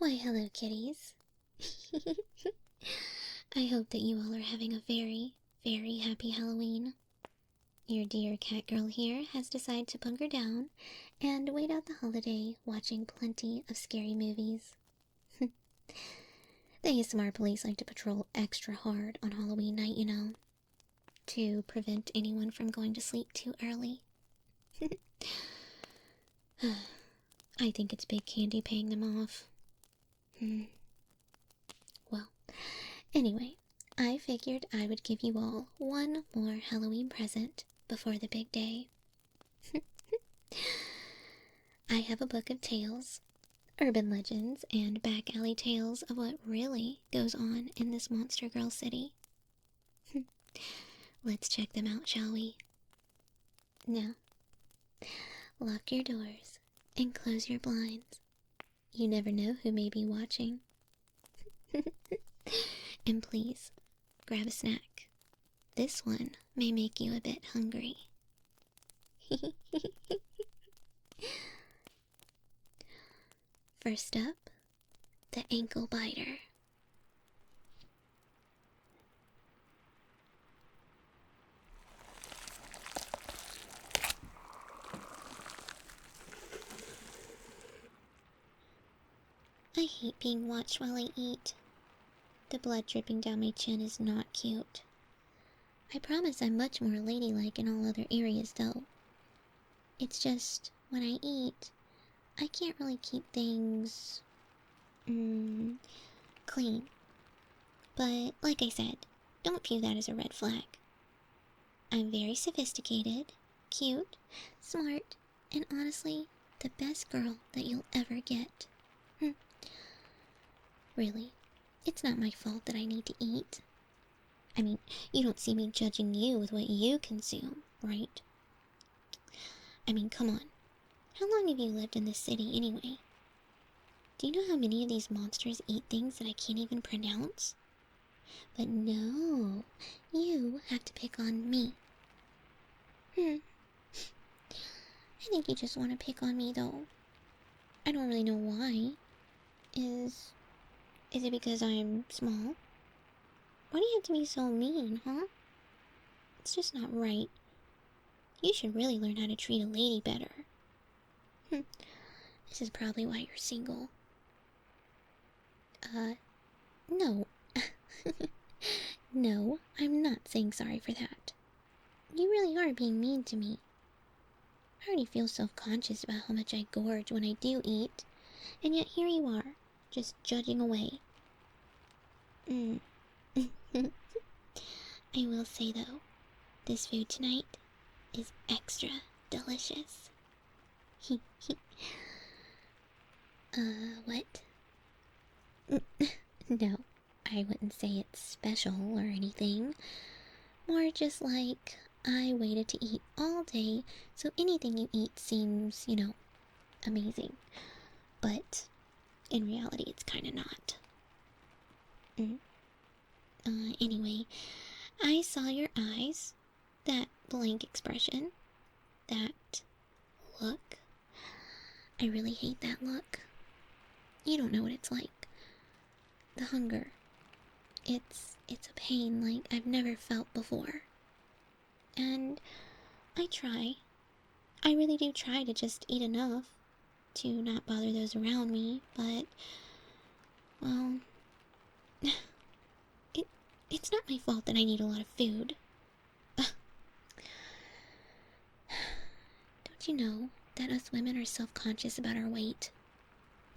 Why, hello, kitties. I hope that you all are having a very, very happy Halloween. Your dear cat girl here has decided to bunker down and wait out the holiday watching plenty of scary movies. The ASMR police like to patrol extra hard on Halloween night, you know, to prevent anyone from going to sleep too early. I think it's Big Candy paying them off. Well, anyway, I figured I would give you all one more Halloween present before the big day. I have a book of tales, urban legends, and back alley tales of what really goes on in this Monstergirl city. Let's check them out, shall we? Now, lock your doors and close your blinds. You never know who may be watching. And please, grab a snack. This one may make you a bit hungry. First up, the ankle biter. I hate being watched while I eat. The blood dripping down my chin is not cute. I promise I'm much more ladylike in all other areas, though. It's just, when I eat, I can't really keep things clean. But, like I said, don't view that as a red flag. I'm very sophisticated, cute, smart, and honestly, the best girl that you'll ever get. Really, it's not my fault that I need to eat. I mean, you don't see me judging you with what you consume, right? I mean, come on. How long have you lived in this city anyway? Do you know how many of these monsters eat things that I can't even pronounce? But no, you have to pick on me. I think you just want to pick on me, though. I don't really know why. Is it because I'm small? Why do you have to be so mean, huh? It's just not right. You should really learn how to treat a lady better. This is probably why you're single. No. No, I'm not saying sorry for that. You really are being mean to me. I already feel self-conscious about how much I gorge when I do eat, and yet here you are, just judging away. I will say, though, this food tonight is extra delicious. What? No, I wouldn't say it's special or anything. More just like I waited to eat all day, so anything you eat seems, amazing. But in reality, it's kinda not. Anyway, I saw your eyes, that blank expression, that look. I really hate that look. You don't know what it's like. The hunger. It's a pain like I've never felt before. And I really do try to just eat enough to not bother those around me, but, well, it's not my fault that I need a lot of food. Don't you know that us women are self-conscious about our weight?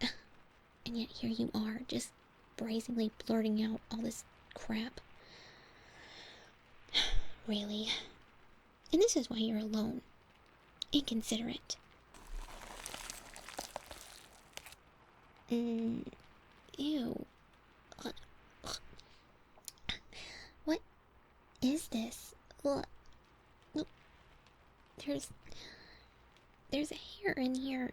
And yet here you are, just brazenly blurting out all this crap. Really? And this is why you're alone. Inconsiderate. Ew. What is this? There's a hair in here.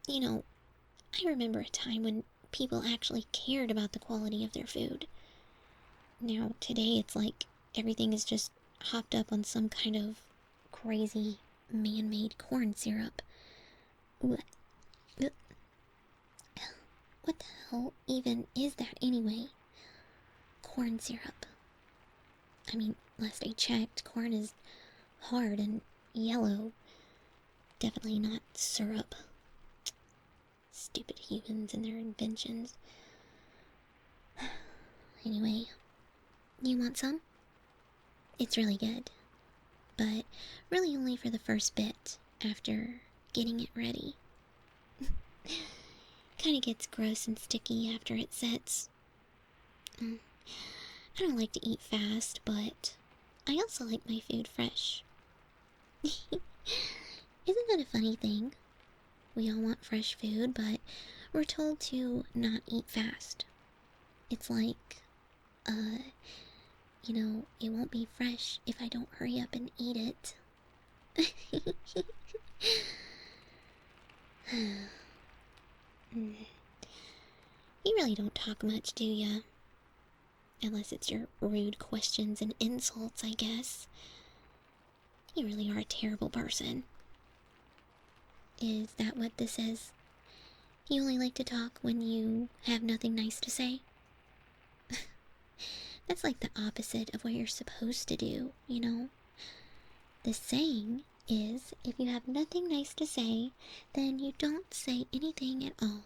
You know, I remember a time when people actually cared about the quality of their food. Now, today it's like everything is just hopped up on some kind of crazy man-made corn syrup. What the hell even is that anyway? Corn syrup. I mean, last I checked, corn is hard and yellow. Definitely not syrup. Stupid humans and their inventions. Anyway, you want some? It's really good, but really only for the first bit after getting it ready. Kinda gets gross and sticky after it sets. I don't like to eat fast, but I also like my food fresh. Isn't that a funny thing? We all want fresh food, but we're told to not eat fast. It's like, it won't be fresh if I don't hurry up and eat it. You really don't talk much, do ya? Unless it's your rude questions and insults, I guess. You really are a terrible person. Is that what this is? You only like to talk when you have nothing nice to say? That's like the opposite of what you're supposed to do, you know? The saying is, if you have nothing nice to say, then you don't say anything at all.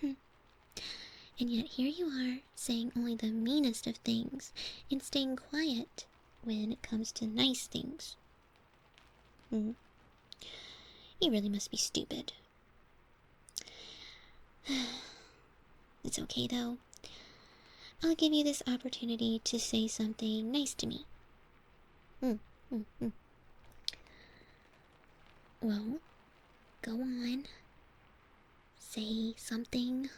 And yet here you are, saying only the meanest of things, and staying quiet when it comes to nice things. You really must be stupid. It's okay though. I'll give you this opportunity to say something nice to me. Well, go on. Say something.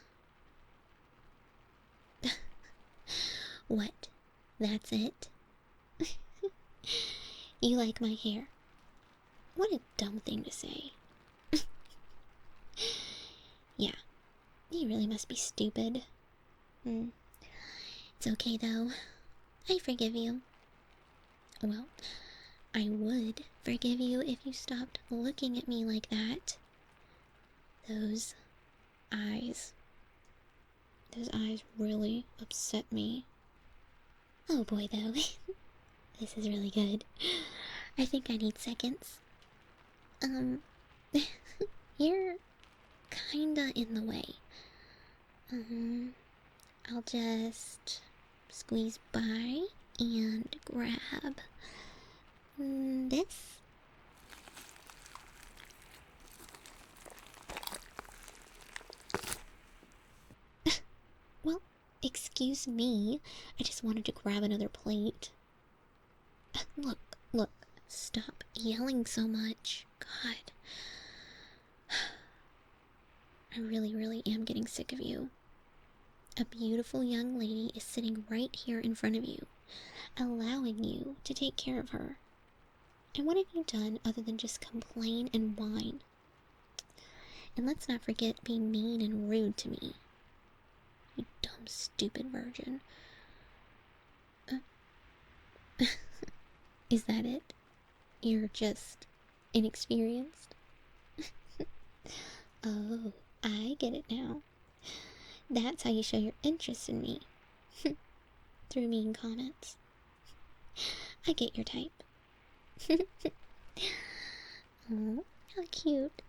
What? That's it? You like my hair? What a dumb thing to say. Yeah, you really must be stupid. It's okay though. I forgive you. Well, I would forgive you if you stopped looking at me like that. Those eyes. Those eyes really upset me. Oh boy though. This is really good. I think I need seconds. You're kinda in the way. I'll just squeeze by and grab this. Well, excuse me. I just wanted to grab another plate. Look, stop yelling so much. God. I really am getting sick of you. A beautiful young lady is sitting right here in front of you, allowing you to take care of her. And what have you done other than just complain and whine? And let's not forget being mean and rude to me. You dumb, stupid virgin. Is that it? You're just inexperienced? Oh, I get it now. That's how you show your interest in me. Through mean comments. I get your type. Oh, how cute.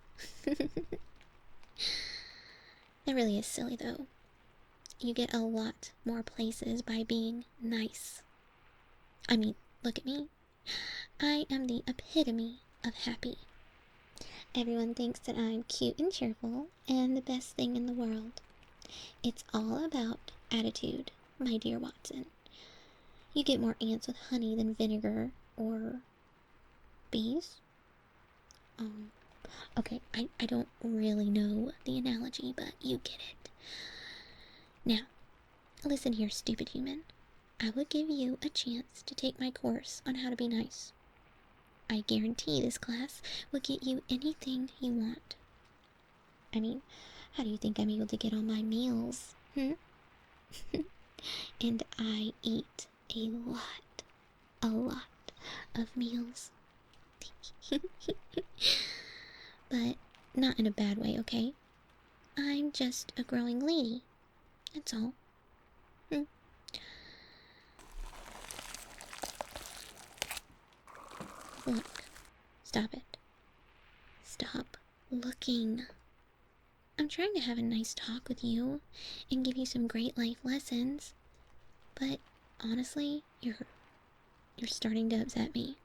That really is silly though. You get a lot more places by being nice. I mean, look at me. I am the epitome of happy. Everyone thinks that I'm cute and cheerful and the best thing in the world. It's all about attitude, my dear Watson. You get more ants with honey than vinegar or bees. Okay, I don't really know the analogy, but you get it. Now, listen here, stupid human. I will give you a chance to take my course on how to be nice. I guarantee this class will get you anything you want. I mean, how do you think I'm able to get all my meals? And I eat a lot of meals. But not in a bad way, okay? I'm just a growing lady. That's all. Look. Stop it. Stop looking. I'm trying to have a nice talk with you and give you some great life lessons. But honestly, you're starting to upset me.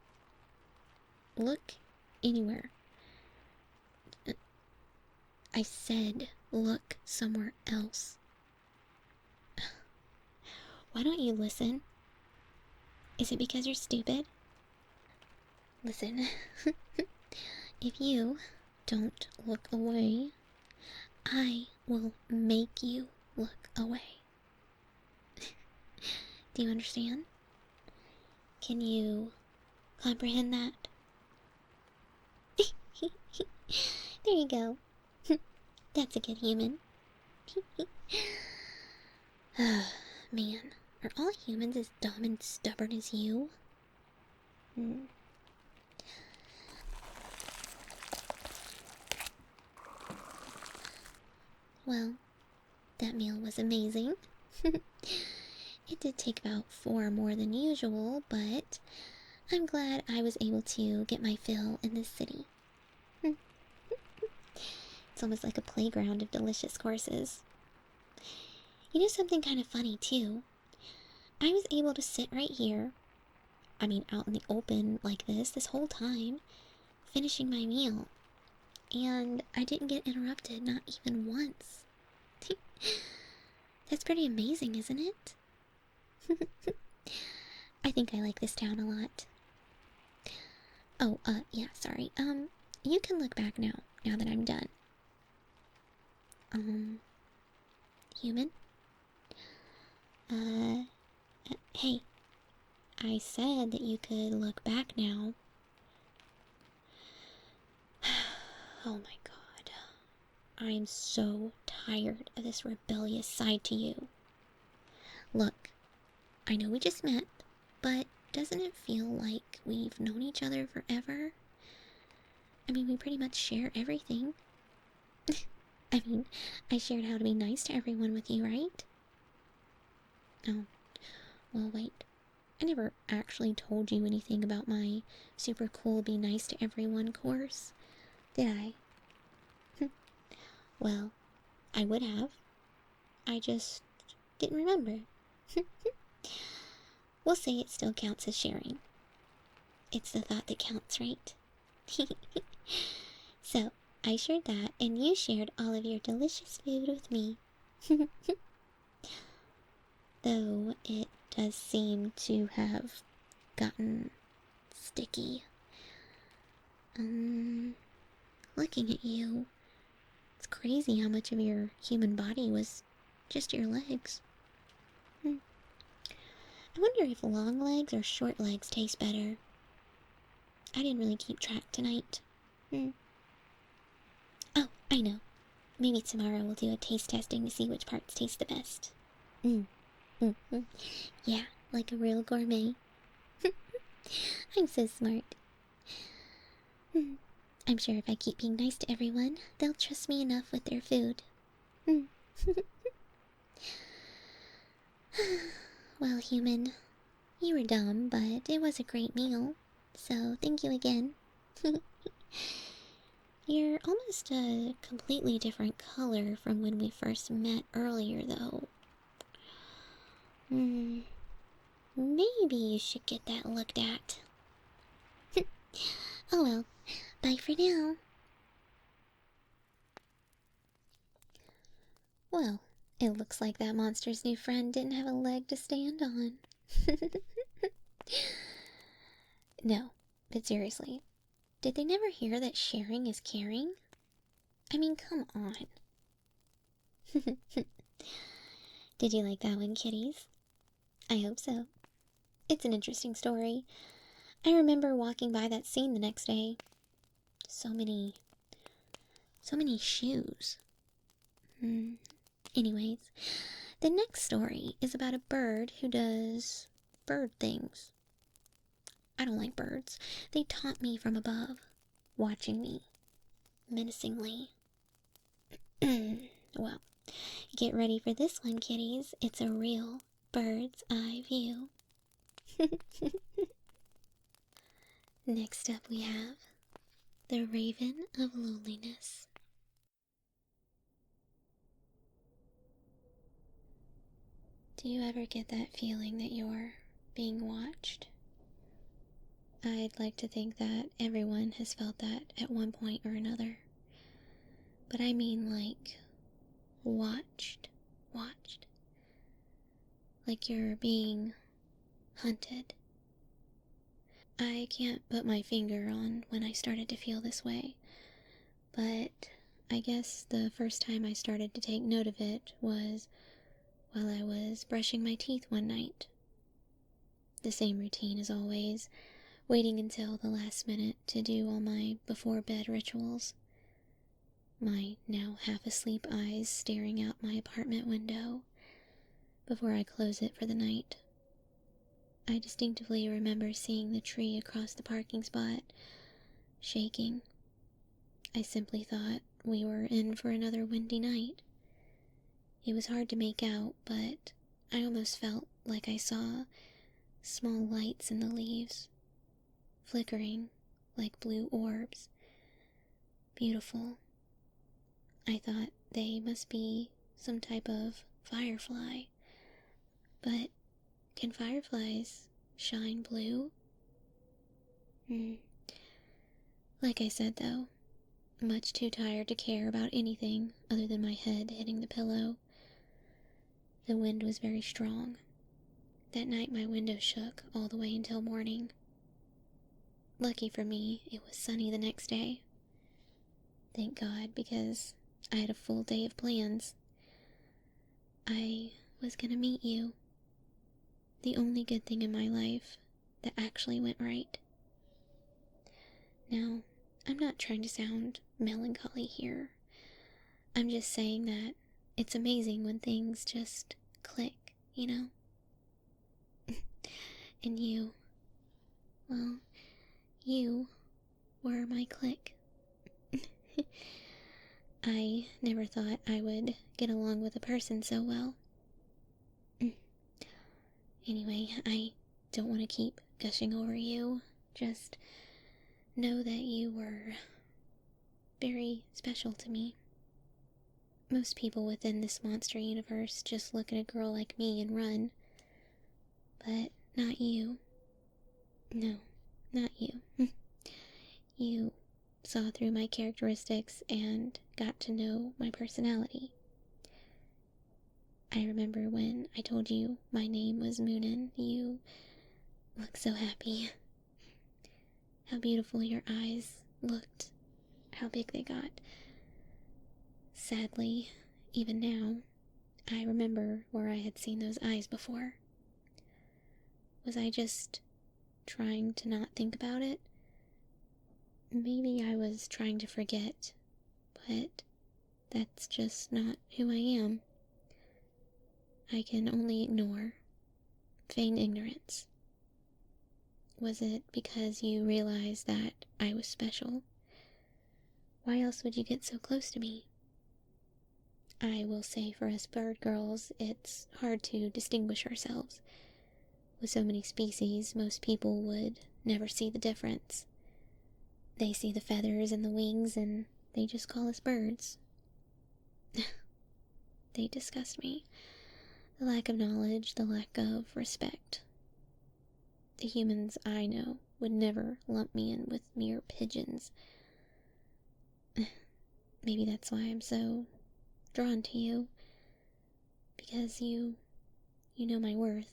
Look anywhere. I said look somewhere else. Why don't you listen? Is it because you're stupid? Listen, if you don't look away, I will make you look away. Do you understand? Can you comprehend that? There you go. That's a good human. Man, are all humans as dumb and stubborn as you? Well, that meal was amazing. It did take about 4 more than usual, but I'm glad I was able to get my fill in this city. It's almost like a playground of delicious courses. You know something kind of funny, too? I was able to sit right here, out in the open like this whole time, finishing my meal. And I didn't get interrupted, not even once. That's pretty amazing, isn't it? I think I like this town a lot. Oh, yeah, sorry. You can look back now that I'm done. Human? Hey. I said that you could look back now. Oh my god. I'm so tired of this rebellious side to you. Look, I know we just met, but doesn't it feel like we've known each other forever? We pretty much share everything. I shared how to be nice to everyone with you, right? Oh, well, wait. I never actually told you anything about my super cool be nice to everyone course, did I? Well, I would have. I just didn't remember. We'll say it still counts as sharing. It's the thought that counts, right? So, I shared that, and you shared all of your delicious food with me. Though it does seem to have gotten sticky. Looking at you, it's crazy how much of your human body was just your legs. I wonder if long legs or short legs taste better. I didn't really keep track tonight. Oh, I know. Maybe tomorrow we'll do a taste testing to see which parts taste the best. Yeah, like a real gourmet. I'm so smart. I'm sure if I keep being nice to everyone, they'll trust me enough with their food. Well, human, you were dumb, but it was a great meal. So, thank you again. You're almost a completely different color from when we first met earlier, though. Maybe you should get that looked at. Oh well, bye for now. Well, it looks like that monster's new friend didn't have a leg to stand on. No, but seriously, did they never hear that sharing is caring? Come on. Did you like that one, kitties? I hope so. It's an interesting story. I remember walking by that scene the next day. So many shoes. Anyways, the next story is about a bird who does bird things. I don't like birds. They taunt me from above. watching me menacingly. Well, get ready for this one, kitties. It's a real bird's eye view. Next up, we have the Raven of Loneliness. Do you ever get that feeling that you're being watched? I'd like to think that everyone has felt that at one point or another. But I mean like watched. Like you're being hunted. I can't put my finger on when I started to feel this way, but I guess the first time I started to take note of it was while I was brushing my teeth one night. The same routine as always, waiting until the last minute to do all my before-bed rituals. My now half-asleep eyes staring out my apartment window before I close it for the night. I distinctively remember seeing the tree across the parking spot shaking. I simply thought we were in for another windy night. It was hard to make out, but I almost felt like I saw small lights in the leaves, flickering like blue orbs. Beautiful. I thought they must be some type of firefly. But can fireflies shine blue? Like I said though, much too tired to care about anything other than my head hitting the pillow. The wind was very strong. That night my window shook all the way until morning. Lucky for me, it was sunny the next day. Thank God, because I had a full day of plans. I was gonna meet you. The only good thing in my life that actually went right. Now, I'm not trying to sound melancholy here. I'm just saying that it's amazing when things just click, you know? And you, well, you were my click. I never thought I would get along with a person so well. Anyway, I don't want to keep gushing over you. Just know that you were very special to me. Most people within this monster universe just look at a girl like me and run. But not you. No, not you. You saw through my characteristics and got to know my personality. I remember when I told you my name was Moonin, you looked so happy. How beautiful your eyes looked, how big they got. Sadly, even now, I remember where I had seen those eyes before. Was I just trying to not think about it? Maybe I was trying to forget, but that's just not who I am. I can only ignore, feign ignorance. Was it because you realized that I was special? Why else would you get so close to me? I will say for us bird girls, it's hard to distinguish ourselves. With so many species, most people would never see the difference. They see the feathers and the wings and they just call us birds. They disgust me. The lack of knowledge, the lack of respect. The humans I know would never lump me in with mere pigeons. Maybe that's why I'm so drawn to you. Because you know my worth.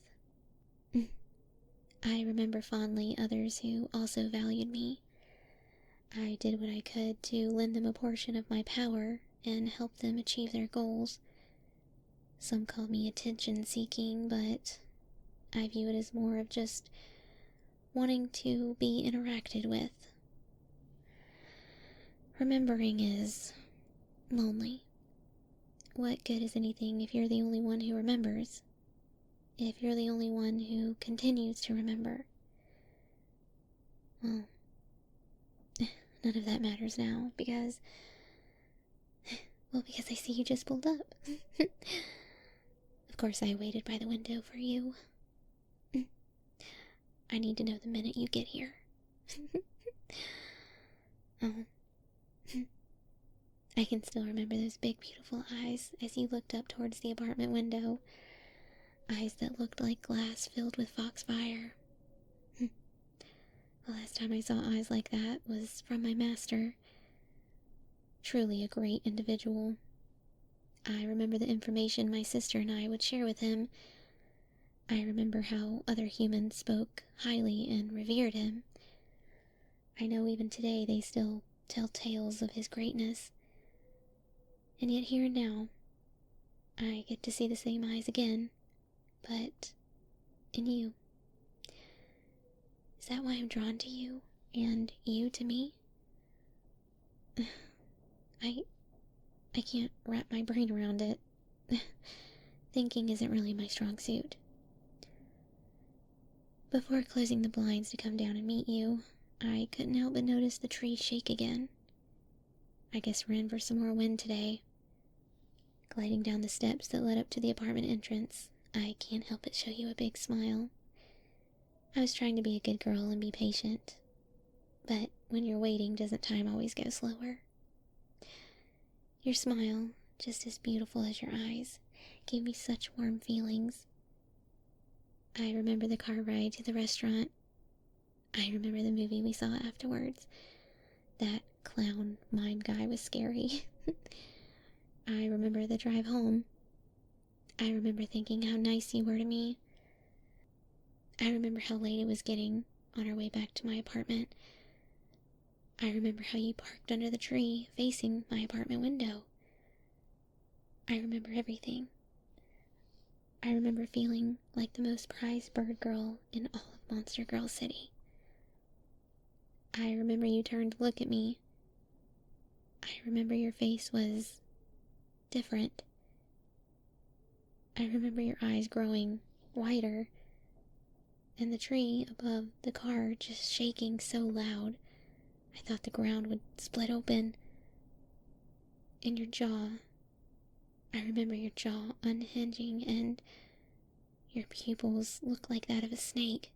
I remember fondly others who also valued me. I did what I could to lend them a portion of my power and help them achieve their goals. Some call me attention-seeking, but I view it as more of just wanting to be interacted with. Remembering is lonely. What good is anything if you're the only one who remembers? If you're the only one who continues to remember? Well, none of that matters now, because I see you just pulled up. Of course, I waited by the window for you. I need to know the minute you get here. Oh, I can still remember those big, beautiful eyes as you looked up towards the apartment window. Eyes that looked like glass filled with foxfire. The last time I saw eyes like that was from my master. Truly a great individual. I remember the information my sister and I would share with him. I remember how other humans spoke highly and revered him. I know even today they still tell tales of his greatness. And yet here and now, I get to see the same eyes again, but in you. Is that why I'm drawn to you, and you to me? I can't wrap my brain around it. Thinking isn't really my strong suit. Before closing the blinds to come down and meet you, I couldn't help but notice the trees shake again. I guess we're in for some more wind today. Gliding down the steps that led up to the apartment entrance, I can't help but show you a big smile. I was trying to be a good girl and be patient, but when you're waiting, doesn't time always go slower? Your smile, just as beautiful as your eyes, gave me such warm feelings. I remember the car ride to the restaurant. I remember the movie we saw afterwards. That clown mime guy was scary. I remember the drive home. I remember thinking how nice you were to me. I remember how late it was getting on our way back to my apartment. I remember how you parked under the tree facing my apartment window. I remember everything. I remember feeling like the most prized bird girl in all of Monstergirl City. I remember you turned to look at me. I remember your face was different. I remember your eyes growing wider, and the tree above the car just shaking so loud I thought the ground would split open. And your jaw, I remember your jaw unhinging, and your pupils looked like that of a snake.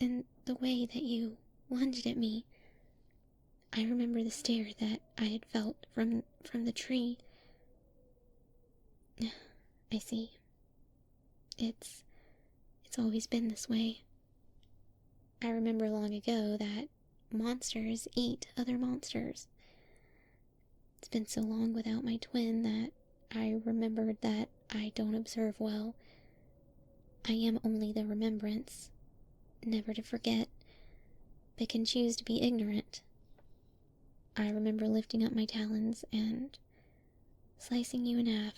And the way that you lunged at me, I remember the stare that I had felt from the tree. I see. It's always been this way. I remember long ago that monsters eat other monsters. It's been so long without my twin that I remembered that I don't observe well. I am only the remembrance, never to forget, but can choose to be ignorant. I remember lifting up my talons and slicing you in half.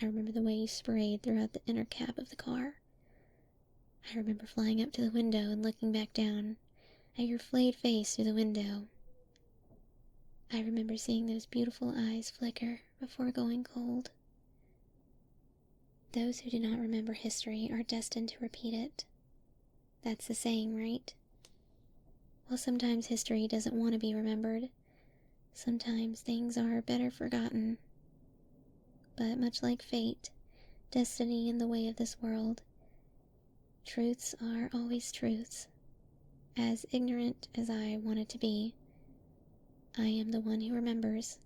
I remember the way you sprayed throughout the inner cab of the car. I remember flying up to the window and looking back down at your flayed face through the window. I remember seeing those beautiful eyes flicker before going cold. Those who do not remember history are destined to repeat it. That's the saying, right? Well, sometimes history doesn't want to be remembered. Sometimes things are better forgotten. But much like fate, destiny, and the way of this world, truths are always truths. As ignorant as I wanted to be, I am the one who remembers.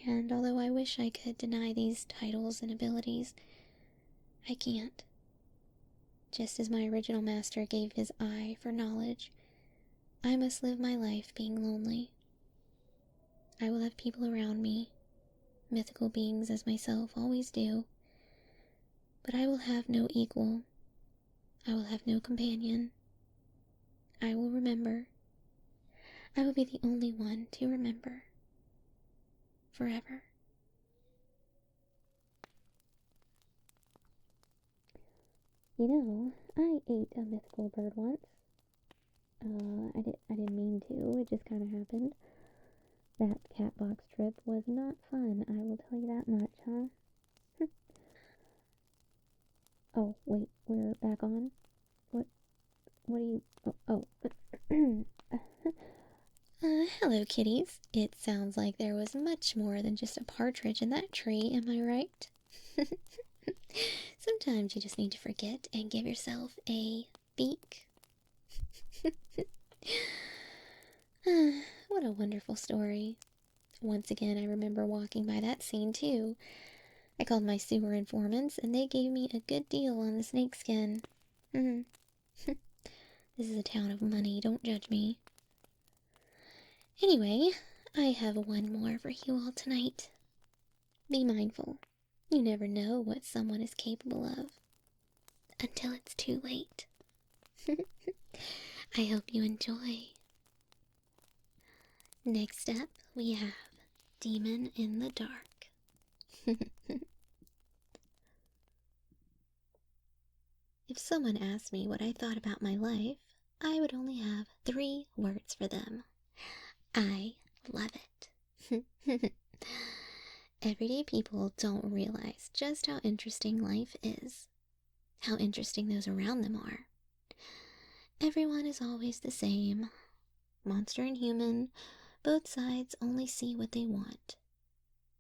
And although I wish I could deny these titles and abilities, I can't. Just as my original master gave his eye for knowledge, I must live my life being lonely. I will have people around me, mythical beings as myself always do, but I will have no equal. I will have no companion. I will remember. I will be the only one to remember. Forever. You know, I ate a mythical bird once. I didn't mean to, it just kind of happened. That cat box trip was not fun, I will tell you that much, huh? Oh, wait, we're back on? What are you, oh. Hello, kitties. It sounds like there was much more than just a partridge in that tree, am I right? Sometimes you just need to forget and give yourself a beak. What a wonderful story. Once again, I remember walking by that scene too. I called my sewer informants and they gave me a good deal on the snakeskin. This is a town of money, don't judge me. Anyway, I have one more for you all tonight. Be mindful. You never know what someone is capable of until it's too late. I hope you enjoy. Next up, we have Demon in the Dark. If someone asked me what I thought about my life, I would only have 3 words for them. I love it. Everyday people don't realize just how interesting life is, how interesting those around them are. Everyone is always the same. Monster and human, both sides only see what they want.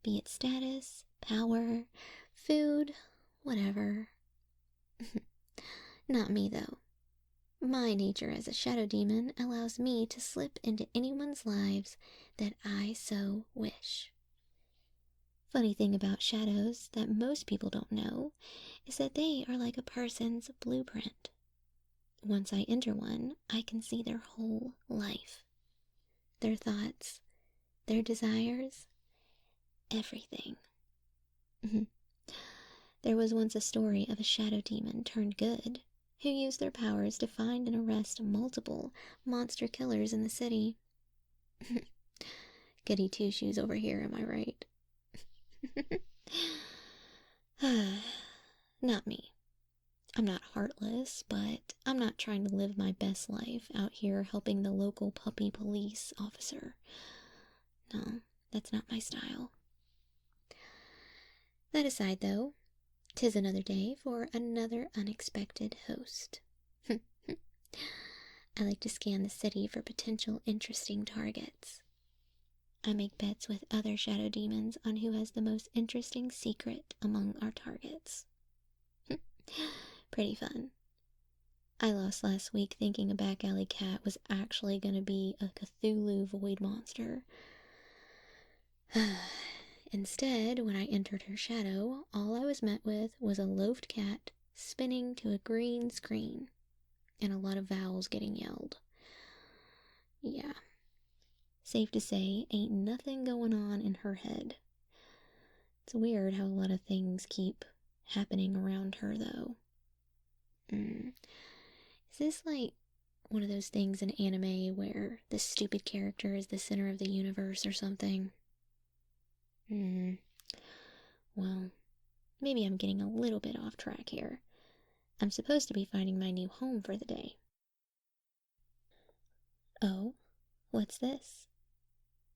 Be it status, power, food, whatever. Not me, though. My nature as a shadow demon allows me to slip into anyone's lives that I so wish. Funny thing about shadows that most people don't know is that they are like a person's blueprint. Once I enter one, I can see their whole life. Their thoughts, their desires, everything. There was once a story of a shadow demon turned good who used their powers to find and arrest multiple monster killers in the city. Goody two-shoes over here, am I right? Not me. I'm not heartless, but I'm not trying to live my best life out here helping the local puppy police officer. No, that's not my style. That aside, though, 'tis another day for another unexpected host. I like to scan the city for potential interesting targets. I make bets with other shadow demons on who has the most interesting secret among our targets. Pretty fun. I lost last week thinking a back alley cat was actually going to be a Cthulhu void monster. Instead, when I entered her shadow, all I was met with was a loafed cat spinning to a green screen, and a lot of vowels getting yelled. Yeah. Safe to say, ain't nothing going on in her head. It's weird how a lot of things keep happening around her, though. Is this like one of those things in anime where the stupid character is the center of the universe or something? Well, maybe I'm getting a little bit off track here. I'm supposed to be finding my new home for the day. Oh, what's this?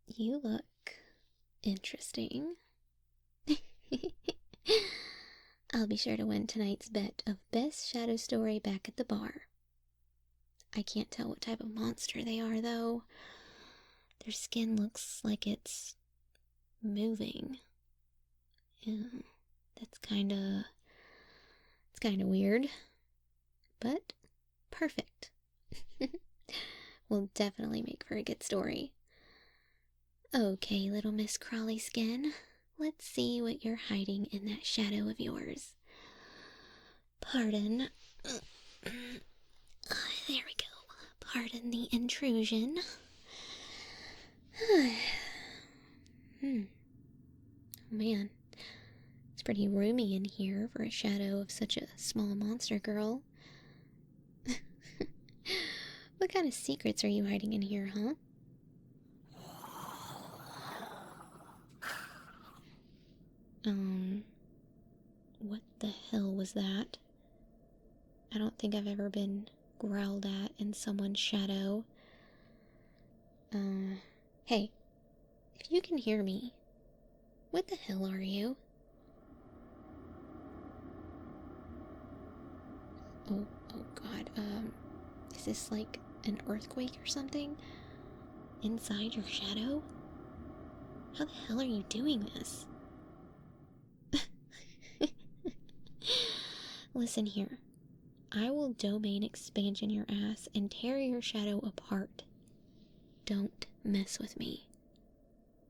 You look interesting. I'll be sure to win tonight's bet of best shadow story back at the bar. I can't tell what type of monster they are, though. Their skin looks like it's moving. Yeah, it's kinda weird, but perfect. Will definitely make for a good story. Okay, little Miss Crawly Skin, let's see what you're hiding in that shadow of yours. Pardon. There we go. Pardon the intrusion. Man, it's pretty roomy in here for a shadow of such a small monster girl. What kind of secrets are you hiding in here, huh? What the hell was that? I don't think I've ever been growled at in someone's shadow. Hey, if you can hear me, what the hell are you? Oh, God, is this like an earthquake or something? inside your shadow? How the hell are you doing this? Listen here. I will domain expansion your ass and tear your shadow apart. Don't mess with me.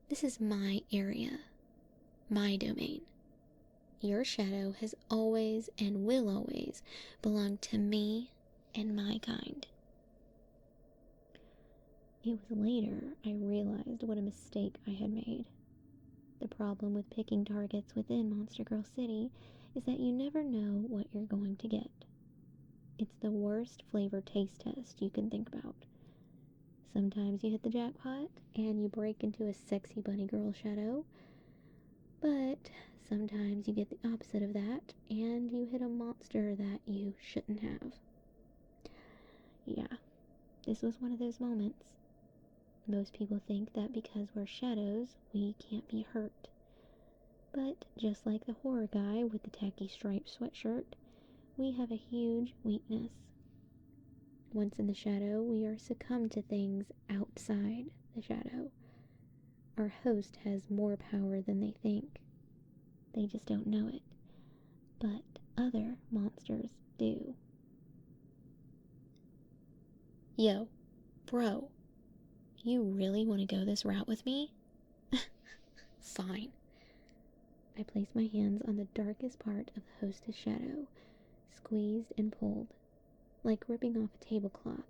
This is my area. My domain. Your shadow has always and will always belong to me and my kind. It was later I realized what a mistake I had made. The problem with picking targets within Monstergirl City is that you never know what you're going to get. It's the worst flavor taste test you can think about. Sometimes you hit the jackpot and you break into a sexy bunny girl shadow, but sometimes you get the opposite of that and you hit a monster that you shouldn't have. Yeah, this was one of those moments. Most people think that because we're shadows, we can't be hurt. But just like the horror guy with the tacky striped sweatshirt, we have a huge weakness. Once in the shadow, we are succumbed to things outside the shadow. Our host has more power than they think. They just don't know it. But other monsters do. Yo, bro, you really want to go this route with me? Fine. I placed my hands on the darkest part of the hostess shadow, squeezed and pulled, like ripping off a tablecloth.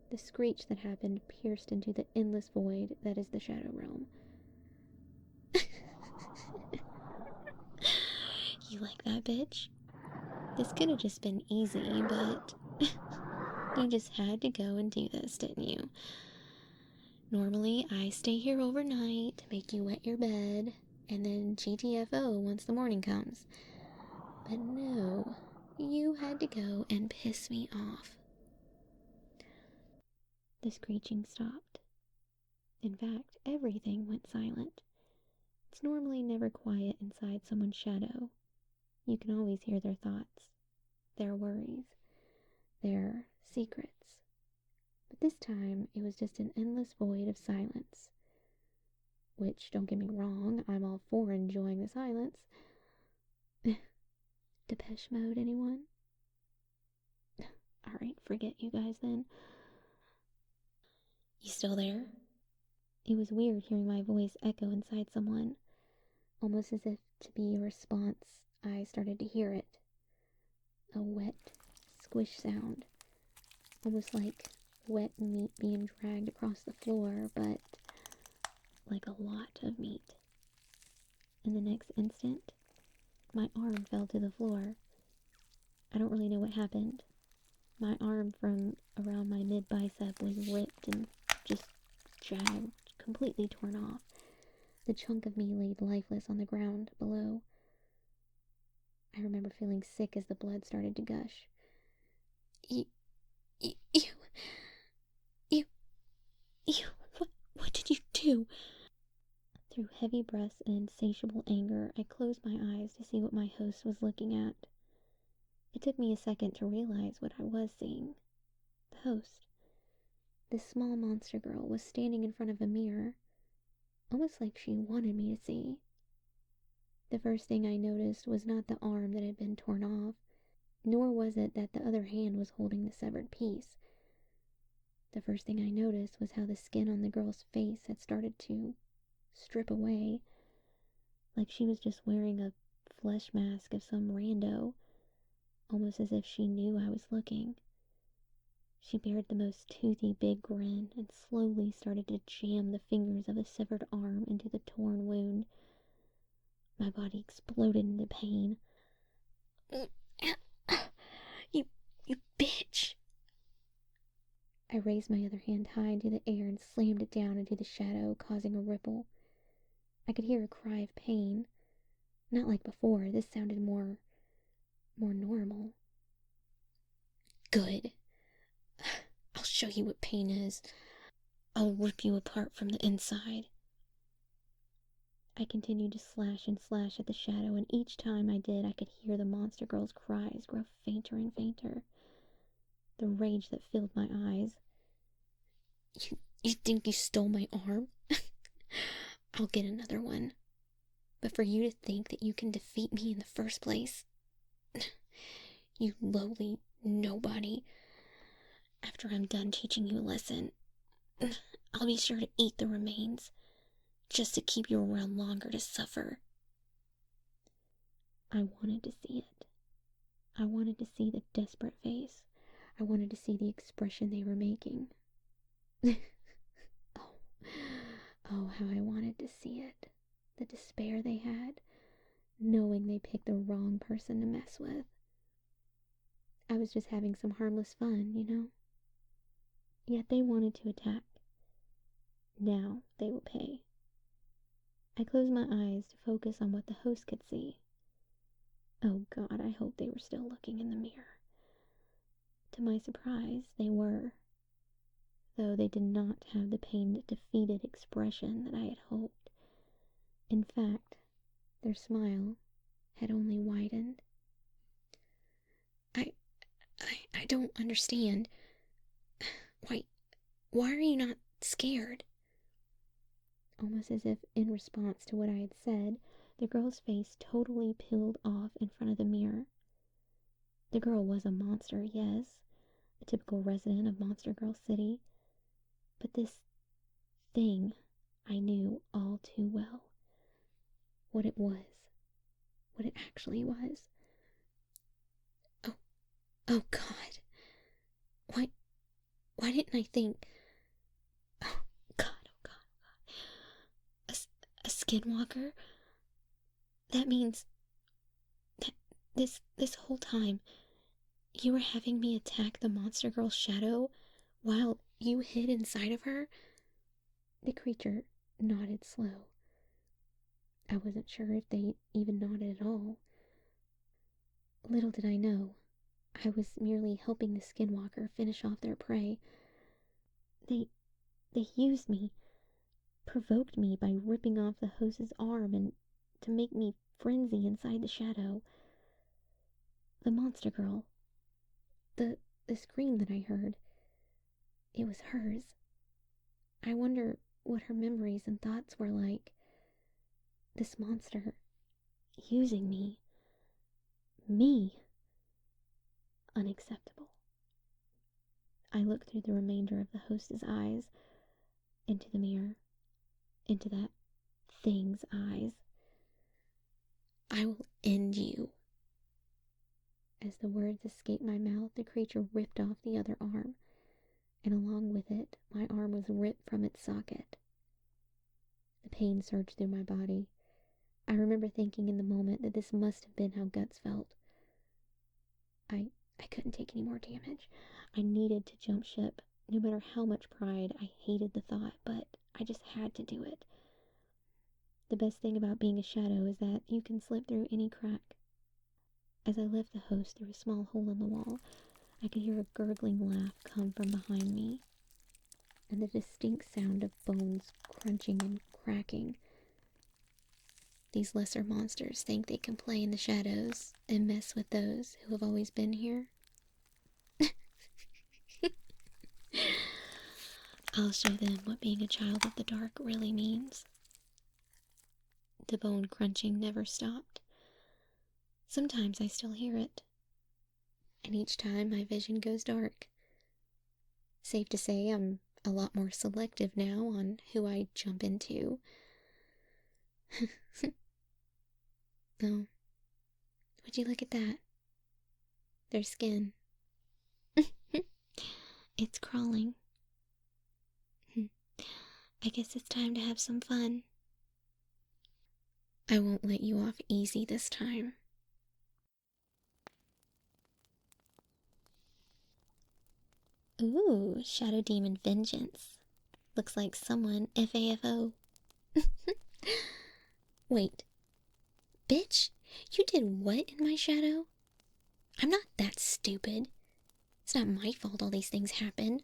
The screech that happened pierced into the endless void that is the shadow realm. You like that, bitch? This could have just been easy, but you just had to go and do this, didn't you? Normally, I stay here overnight, make you wet your bed, and then GTFO once the morning comes. But no, you had to go and piss me off. The screeching stopped. In fact, everything went silent. It's normally never quiet inside someone's shadow. You can always hear their thoughts, their worries, their secrets. But this time, it was just an endless void of silence. Which, don't get me wrong, I'm all for enjoying the silence. Depeche Mode, anyone? Alright, forget you guys then. You still there? It was weird hearing my voice echo inside someone. Almost as if to be a response, I started to hear it. A wet, squish sound. Almost like wet meat being dragged across the floor, but like a lot of meat. In the next instant, my arm fell to the floor. I don't really know what happened. My arm from around my mid-bicep was ripped and just jagged, completely torn off. The chunk of me laid lifeless on the ground below. I remember feeling sick as the blood started to gush. You, what did you do? Through heavy breaths and insatiable anger, I closed my eyes to see what my host was looking at. It took me a second to realize what I was seeing. The host. This small monster girl was standing in front of a mirror, almost like she wanted me to see. The first thing I noticed was not the arm that had been torn off, nor was it that the other hand was holding the severed piece. The first thing I noticed was how the skin on the girl's face had started to strip away, like she was just wearing a flesh mask of some rando, almost as if she knew I was looking. She bared the most toothy big grin and slowly started to jam the fingers of the severed arm into the torn wound. My body exploded into pain. You bitch! I raised my other hand high into the air and slammed it down into the shadow, causing a ripple. I could hear a cry of pain. Not like before, this sounded more normal. Good. I'll show you what pain is. I'll rip you apart from the inside. I continued to slash and slash at the shadow, and each time I did, I could hear the monster girl's cries grow fainter and fainter. The rage that filled my eyes. You think you stole my arm? I'll get another one. But for you to think that you can defeat me in the first place, you lowly nobody. After I'm done teaching you a lesson, I'll be sure to eat the remains, just to keep you around longer to suffer. I wanted to see it. I wanted to see the desperate face. I wanted to see the expression they were making. oh, oh, how I wanted to see it. The despair they had, knowing they picked the wrong person to mess with. I was just having some harmless fun, you know? Yet they wanted to attack. Now they will pay. I closed my eyes to focus on what the host could see. Oh God, I hope they were still looking in the mirror. To my surprise, they were, though they did not have the pained, defeated expression that I had hoped. In fact, their smile had only widened. I don't understand. Why are you not scared? Almost as if in response to what I had said, the girl's face totally peeled off in front of the mirror. The girl was a monster, yes, a typical resident of Monstergirl City, but this thing I knew all too well. What it was. What it actually was. Oh God. Why didn't I think? Oh God, oh God, oh God. A skinwalker? That means that this whole time you were having me attack the monster girl's shadow while you hid inside of her? The creature nodded slow. I wasn't sure if they even nodded at all. Little did I know, I was merely helping the skinwalker finish off their prey. They used me, provoked me by ripping off the host's arm and to make me frenzy inside the shadow. The monster girl, the scream that I heard, it was hers. I wonder what her memories and thoughts were like. This monster using me. Me. Unacceptable. I looked through the remainder of the host's eyes, into the mirror, into that thing's eyes. I will end you. As the words escaped my mouth, the creature ripped off the other arm, and along with it, my arm was ripped from its socket. The pain surged through my body. I remember thinking in the moment that this must have been how Guts felt. I couldn't take any more damage. I needed to jump ship. No matter how much pride, I hated the thought, but I just had to do it. The best thing about being a shadow is that you can slip through any crack. As I left the host through a small hole in the wall, I could hear a gurgling laugh come from behind me, and the distinct sound of bones crunching and cracking. These lesser monsters think they can play in the shadows and mess with those who have always been here. I'll show them what being a child of the dark really means. The bone crunching never stopped. Sometimes I still hear it, and each time my vision goes dark. Safe to say I'm a lot more selective now on who I jump into. Oh, would you look at that? Their skin. It's crawling. I guess it's time to have some fun. I won't let you off easy this time. Ooh, Shadow Demon Vengeance. Looks like someone FAFO. Wait. Bitch, you did what in my shadow? I'm not that stupid. It's not my fault all these things happen.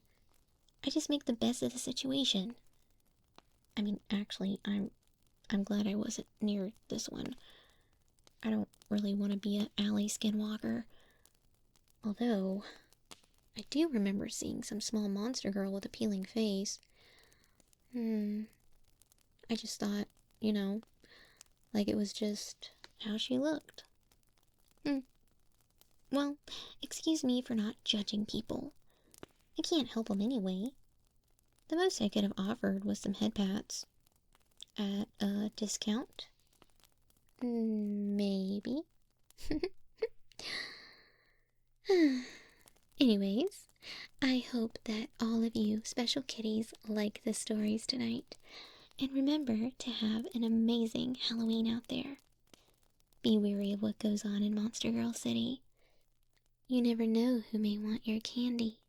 I just make the best of the situation. I mean, actually, I'm glad I wasn't near this one. I don't really want to be an alley skinwalker. Although, I do remember seeing some small monster girl with a peeling face. Hmm. I just thought, you know, like it was just how she looked. Hmm. Well, excuse me for not judging people. I can't help them anyway. The most I could have offered was some head pats. At a discount? Maybe. Anyways, I hope that all of you special kitties like the stories tonight. And remember to have an amazing Halloween out there. Be wary of what goes on in Monstergirl City. You never know who may want your candy.